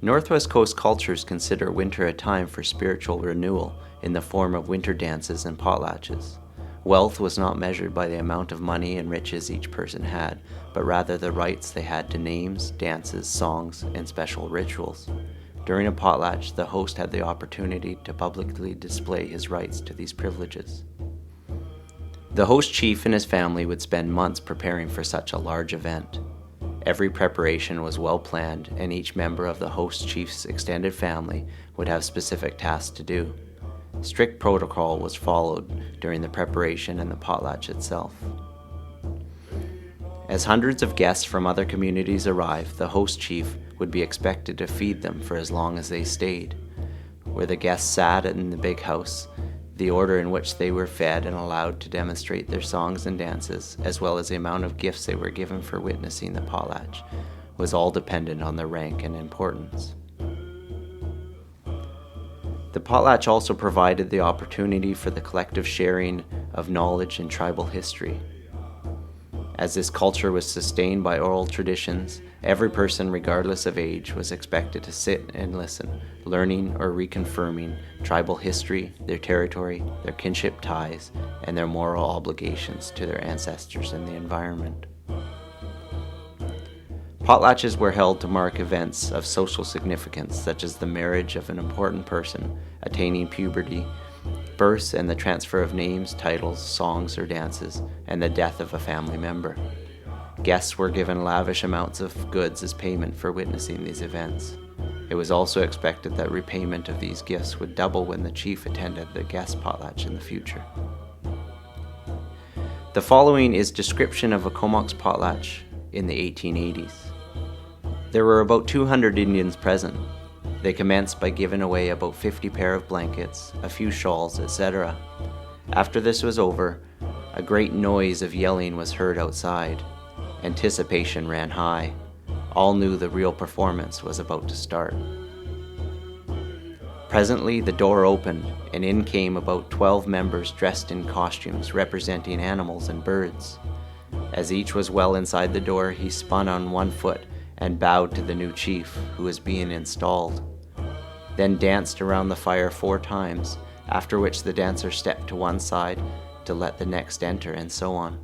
Northwest Coast cultures consider winter a time for spiritual renewal in the form of winter dances and potlatches. Wealth was not measured by the amount of money and riches each person had, but rather the rights they had to names, dances, songs, and special rituals. During a potlatch, the host had the opportunity to publicly display his rights to these privileges. The host chief and his family would spend months preparing for such a large event. Every preparation was well planned, and each member of the host chief's extended family would have specific tasks to do. Strict protocol was followed during the preparation and the potlatch itself. As hundreds of guests from other communities arrived, the host chief would be expected to feed them for as long as they stayed. Where the guests sat in the big house, the order in which they were fed and allowed to demonstrate their songs and dances, as well as the amount of gifts they were given for witnessing the potlatch, was all dependent on their rank and importance. The potlatch also provided the opportunity for the collective sharing of knowledge in tribal history. As this culture was sustained by oral traditions, every person, regardless of age, was expected to sit and listen, learning or reconfirming tribal history, their territory, their kinship ties, and their moral obligations to their ancestors and the environment. Potlatches were held to mark events of social significance, such as the marriage of an important person, attaining puberty, births and the transfer of names, titles, songs, or dances, and the death of a family member. Guests were given lavish amounts of goods as payment for witnessing these events. It was also expected that repayment of these gifts would double when the chief attended the guest potlatch in the future. The following is description of a omoks potlatch in the 1880s. There were about 200 Indians present. They commenced by giving away about 50 pair of blankets, a few shawls, etc. After this was over, a great noise of yelling was heard outside. Anticipation ran high. All knew the real performance was about to start. Presently, the door opened, and in came about 12 members dressed in costumes representing animals and birds. As each was well inside the door, he spun on one foot and bowed to the new chief, who was being installed. Then danced around the fire 4 times, after which the dancer stepped to one side to let the next enter, and so on.